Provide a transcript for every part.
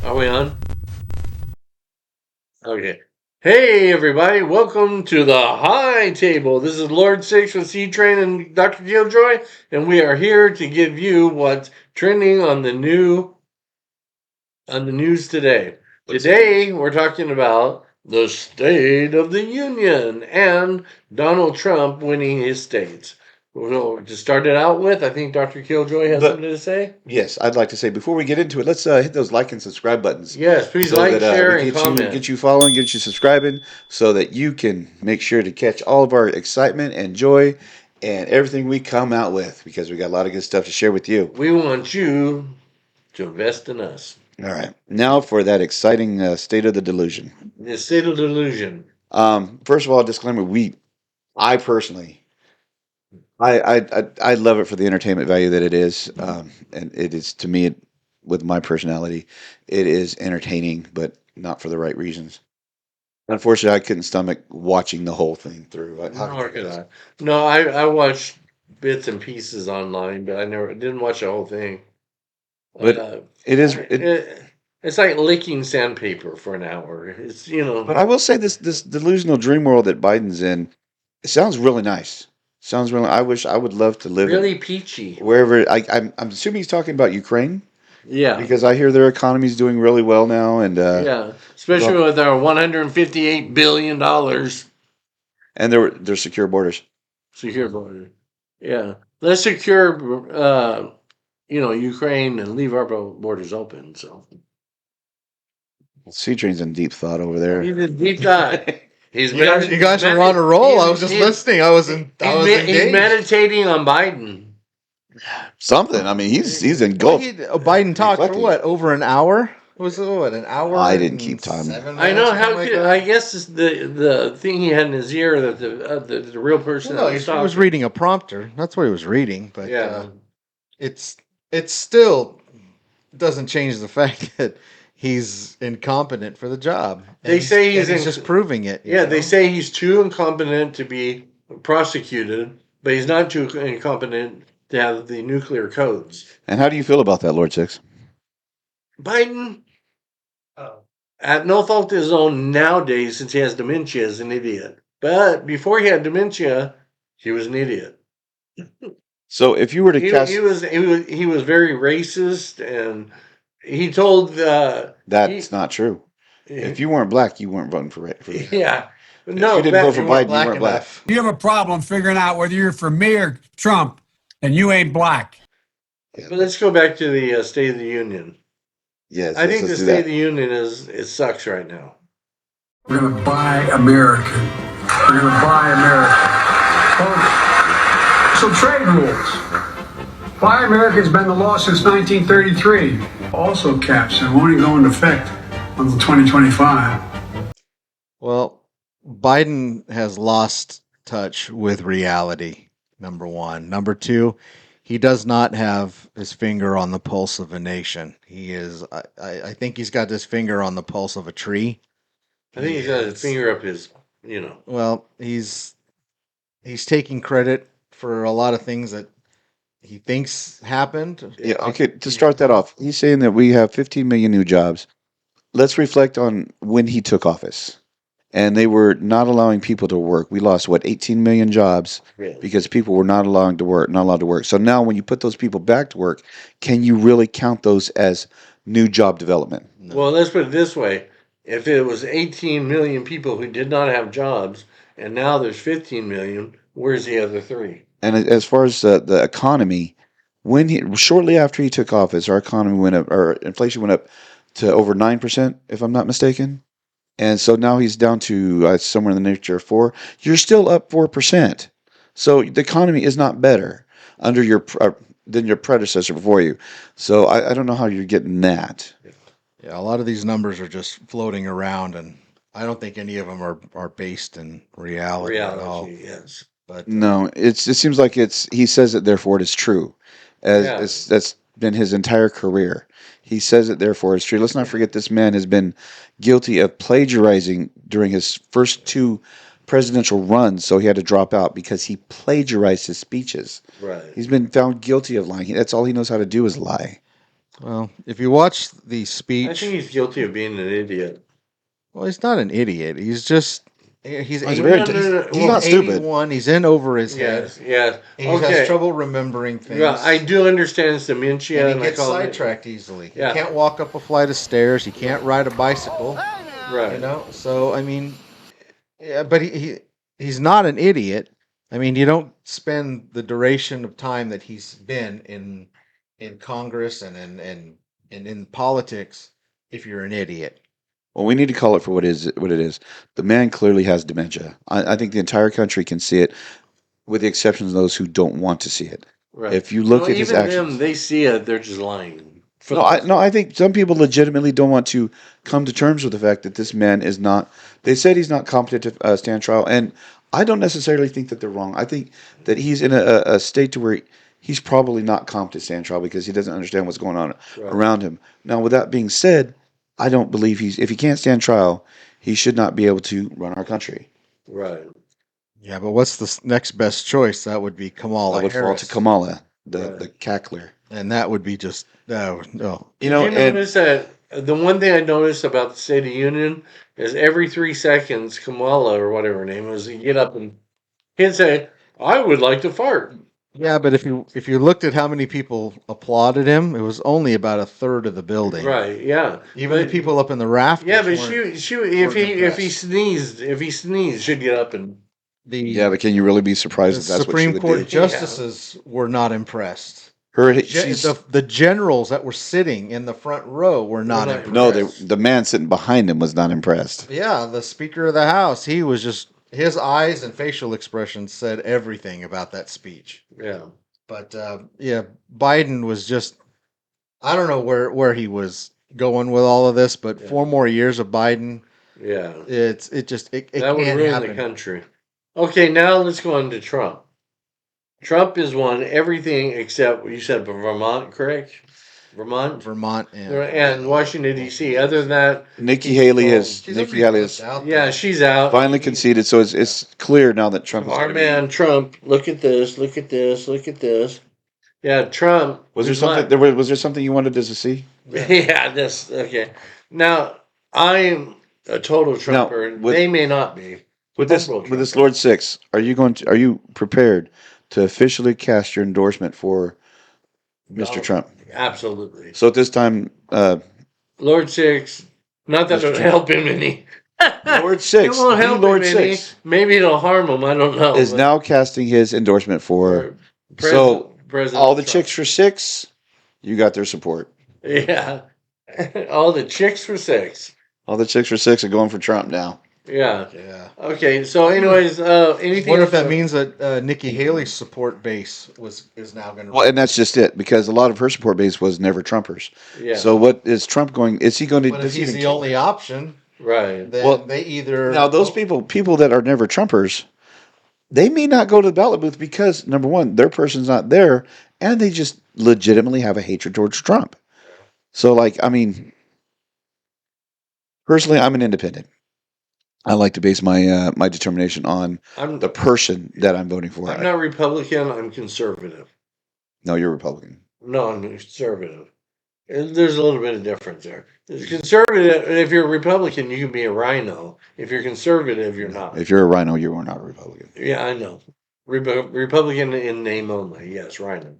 Are we on? Okay. Hey, everybody. Welcome to the High Table. This is Lord Six with C Train and Dr. Killjoy, and we are here to give you what's trending on the news today. Today, we're talking about the State of the Union and Donald Trump winning his states. Well, to start it out with, I think Dr. Killjoy has But something to say. yes, I'd like to say before we get into it, let's hit those like and subscribe buttons Yes, please so like, that share, we and comment. get you following, get you subscribing, so that you can make sure to catch all of our excitement and joy and everything we come out with because we got a lot of good stuff to share with you. We want you to invest in us. All right, now for that exciting state of the delusion. The state of delusion. First of all, disclaimer: I personally, I love it for the entertainment value that it is, and it is to me, with my personality, it is entertaining, but not for the right reasons. Unfortunately, I couldn't stomach watching the whole thing through. How could Nor you could guys? I. No, I watched bits and pieces online, but I never didn't watch the whole thing. But Uh, it is it. it, it's like licking sandpaper for an hour. It's But I will say this delusional dream world that Biden's in, it sounds really nice. Sounds really. I wish I would love to live in really peachy. wherever. I'm assuming he's talking about Ukraine Yeah, because I hear their economy is doing really well now, yeah. Especially with our $158 billion and their secure borders. secure border. Yeah, let's secure, Ukraine and leave our borders open. So Sea Train's in deep thought over there. he's a deep dive. He's You guys are on a roll. I was just listening. he's Engaged. meditating on Biden. Something. I mean, he's engulfed. Biden talked for reflecting. what? Over an hour? Was it what? An hour? I didn't and keep time. I know 7 minutes or how something like could that? I guess it's the thing he had in his ear that the real person Well, no, that was he was talking. reading a prompter. That's what he was reading. But Yeah, it's it still doesn't change the fact that he's incompetent for the job. they say He's just proving it. yeah, they say he's too incompetent to be prosecuted, but he's not too incompetent to have the nuclear codes. And how do you feel about that, Lord Six? Biden, at no fault of his own nowadays, since he has dementia, is an idiot. But before he had dementia, he was an idiot. So if you were to cast, He was very racist, and he told that's not true. If you weren't black, you weren't voting for that. yeah, If no, you didn't vote for You weren't Biden, you black weren't black. enough. You have a problem figuring out whether you're for me or Trump, and you ain't black. but let's go back to the State of the Union. Yes, I think the let's do State of that. the Union it sucks right now. We're going to buy American. We're going to buy American. So trade rules. Buy American's been the law since 1933. Also caps and won't even go into effect until 2025. Well, Biden has lost touch with reality, number one. Number two, he does not have his finger on the pulse of a nation. I think he's got his finger on the pulse of a tree. I think he's got his finger up his. Well, he's taking credit for a lot of things that he thinks happened. Yeah, okay, to start that off, he's saying that we have 15 million new jobs. Let's reflect on when he took office. And they were not allowing people to work. We lost what 18 million jobs Really. because people were not allowed to work, not allowed to work. So now when you put those people back to work, can you really count those as new job development? No. Well, let's put it this way: if it was 18 million people who did not have jobs, and now there's 15 million, where's the other three? And as far as the economy, shortly after he took office, our economy went up, or inflation went up to over 9%, if I'm not mistaken. And so now he's down to somewhere in the nature of 4. You're still up 4%. So the economy is not better under than your predecessor before you. So I don't know how you're getting that. Yeah, a lot of these numbers are just floating around, and I don't think any of them are based in reality at all. Reality, yes. But No, it seems like he says it, therefore it is true. Yeah. That's been his entire career. He says it, therefore it's true. Let's not forget this man has been guilty of plagiarizing during his first 2 presidential runs, so he had to drop out because he plagiarized his speeches. Right. He's been found guilty of lying. That's all he knows how to do is lie. Well, if you watch the I speech, think he's guilty of being an idiot. well, he's not an idiot. He's just he's Oh, he's 80, very. No, no, no, He's well, not stupid. 81. He's in over his head. Yes, yes. He has Okay. trouble remembering things. Yeah, I do understand it's dementia, and he and gets I call sidetracked easily. He Yeah. can't walk up a flight of stairs. He can't ride a bicycle. it. Right. You know, so I mean, yeah, but he's not an idiot. I mean, you don't spend the duration of time that he's been in Congress and in politics if you're an idiot. Well, we need to call it for what it is. The man clearly has dementia. I think the entire country can see it, with the exception of those who don't want to see it. Right. If you look No, at his even actions, them, they see it. They're just lying. For no, the I most no, part. I think some people legitimately don't want to come to terms with the fact that this man is not. They said he's not competent to stand trial, and I don't necessarily think that they're wrong. I think that he's in a state to where he's probably not competent to stand trial because he doesn't understand what's going on Right. around him. Now, with that being said, I don't believe if he can't stand trial, he should not be able to run our country. Right. Yeah, but what's the next best choice? That would be Kamala I would fall Harris, to Kamala, Right. the cackler. and that would be just no. You know, Did you notice that the one thing I noticed about the State of the Union is every 3 seconds, Kamala or whatever her name is, he'd get up and he'd say, "I would like to fart." Yeah, but if you looked at how many people applauded him, it was only about a third of the building. Right? Yeah. Even But- the people up in the rafters. Yeah, but weren't- she weren't if he impressed. sneezed, she'd get up and the yeah, but can you really be surprised the if that's what she Supreme would Court do? justices were not impressed. Her, Ge- the generals that were sitting in the front row were not not impressed. no, the man sitting behind him was not impressed. Yeah, the Speaker of the House, he was just his eyes and facial expressions said everything about that speech. yeah. But yeah, Biden was just I don't know where he was going with all of this, but Yeah. 4 more years of Biden, Yeah. it That would can't ruin happen. the country. Okay, now let's go on to Trump. Trump has won everything except you said Vermont, correct? Vermont Vermont and Washington D.C. Other than that, Nikki Haley has She's a Nikki Haley realist has out there. yeah, she's out. finally conceded, so it's clear now that Trump is Our gonna be- man Trump. Look at this. Look at this. Look at this. Yeah, Trump. Was there is something? not- Was there something you wanted us to see? Yeah, this. Okay. Now I'm a total Trumper. with- They may not be. With this Total Trumper. Lord Six, are you prepared to officially cast your endorsement for Mr. No. Trump? Absolutely. So at this time, Lord Six. Not that Mr. it'll Trump. help him any. Lord Six, It won't the help Lord him any. Six, Maybe it'll harm him. I don't know. is but- now casting his endorsement for President- so President all the Trump. chicks for Six. You got their support. Yeah. All the chicks for six. All the chicks for Six are going for Trump now. Yeah. Yeah. Okay. So, anyways, anything? What if else? that means that Nikki Haley's support base is now going to? Well, and that's just it because a lot of her support base was never Trumpers. Yeah. So what is Trump going? Is he going to? But if does he he's even the only option, right. then Well, they either Now, those people that are never Trumpers, they may not go to the ballot booth because number one, their person's not there, and they just legitimately have a hatred towards Trump. So, like, I mean, personally, I'm an independent. I like to base my my determination on I'm the person that I'm voting for. I'm not Republican. I'm conservative. No, you're Republican. No, I'm conservative. And there's a little bit of difference there. There's conservative. If you're a Republican, you can be a rhino. If you're conservative, you're not. If you're a rhino, you are not a Republican. Yeah, I know. Republican in name only. Yes, rhino.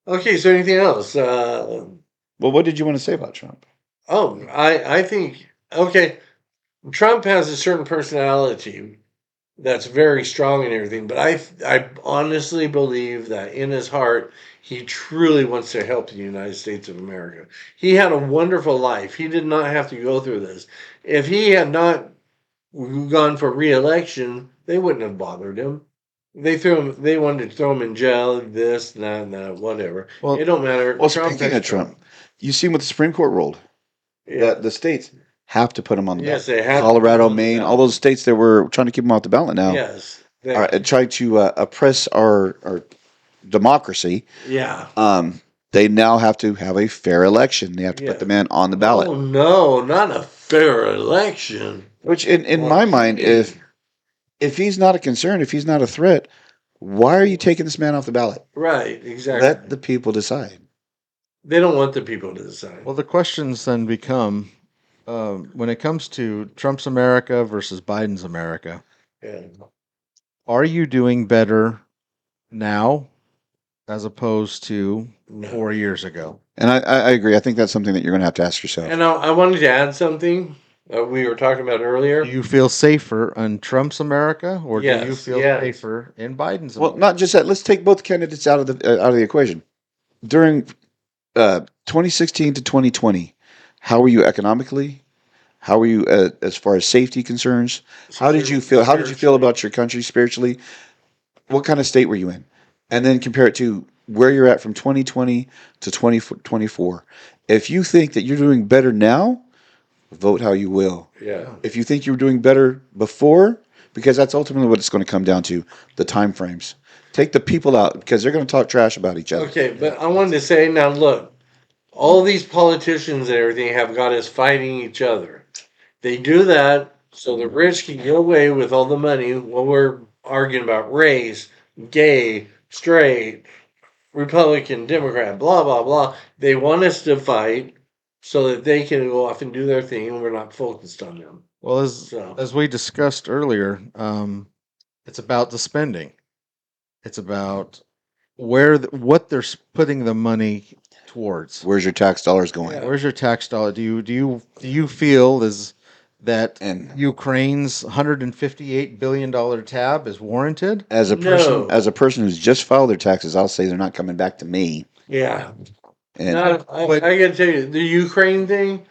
Okay. So, anything else? Well, what did you want to say about Trump? I think okay. Trump has a certain personality that's very strong and everything, but I honestly believe that in his heart he truly wants to help the United States of America. He had a wonderful life. He did not have to go through this. If he had not gone for re-election, they wouldn't have bothered him. They threw him. They wanted to throw him in jail. This, that, whatever. Well- it don't matter. Well, Trump speaking is of Trump, you seen what the Supreme Court ruled? Yeah. The states have to put him on the Yes, ballot. they have to Colorado, put him on the Maine, ballot. all those states that were trying to keep him off the ballot now. Yes. Are trying to oppress our democracy. Yeah. They now have to have a fair election. They have to Yeah. put the man on the ballot. Oh no, not a fair election. Which, in Well, my mind, if he's not a concern, if he's not a threat, why are you taking this man off the ballot? Right, exactly. Let the people decide. They don't want the people to decide. Well, the questions then become, when it comes to Trump's America versus Biden's America, Yeah. are you doing better now as opposed to No. 4 years ago? And I agree. I think that's something that you're going to have to ask yourself. And I wanted to add something we were talking about earlier. Do you feel safer in Trump's America, or do you Yes, feel yes. safer in Biden's Well, America? not just that. Let's take both candidates out of the equation. During 2016 to 2020, how were you economically? How were you as far as safety concerns? How did you feel? How did you feel about your country spiritually? What kind of state were you in? And then compare it to where you're at from 2020 to 2024. If you think that you're doing better now, vote how you will. Yeah. If you think you were doing better before, because that's ultimately what it's going to come down to, the time frames. Take the people out because they're going to talk trash about each other. Okay, but I wanted to say now, look, all these politicians and everything have got us fighting each other. They do that so the rich can get away with all the money while we're arguing about race, gay, straight, Republican, Democrat, blah, blah, blah. They want us to fight so that they can go off and do their thing and we're not focused on them. Well, as So, as we discussed earlier, it's about the spending. It's about what they're putting the money towards. Where's your tax dollars going? Yeah. Where's your tax dollar? Do you feel is that And Ukraine's $158 billion tab is warranted? as a No. person who's just filed their taxes, I'll say they're not coming back to me. Yeah. And I gotta tell you, the Ukraine thing,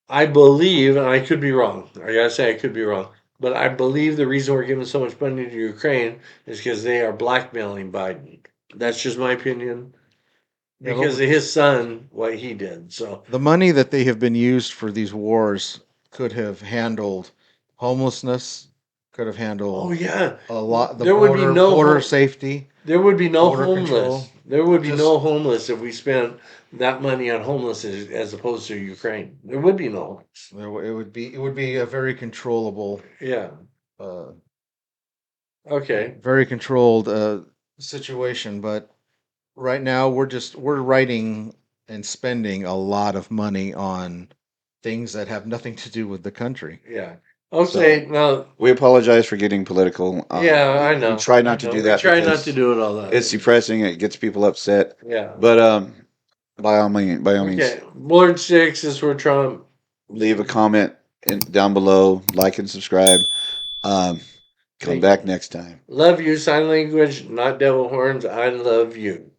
I believe, and I could be wrong. I gotta say, I could be wrong. But I believe the reason we're giving so much money to Ukraine is because they are blackmailing Biden. That's just my opinion. Yeah, Because of his son, what he did. So, the money that they have been used for these wars could have handled homelessness, could have handled oh yeah, a lot. The there would be no border home- safety. there would be no border homeless. control. There would be Just- no homeless if we spent that money on homeless as opposed to Ukraine. There would be no homeless. It would be a very controllable, Yeah. uh, Okay. very controlled situation. But right now, we're writing and spending a lot of money on things that have nothing to do with the country. Yeah. Okay. Now. we apologize for getting political. Yeah, I know. We try not to I know. do that. We try not because to do it all that. It's depressing. It gets people upset. Yeah. But by all means, Okay. Ward 6 is for Trump. leave a comment down below, like and subscribe. Come Thank back next time. Love you. Sign language, not devil horns. I love you.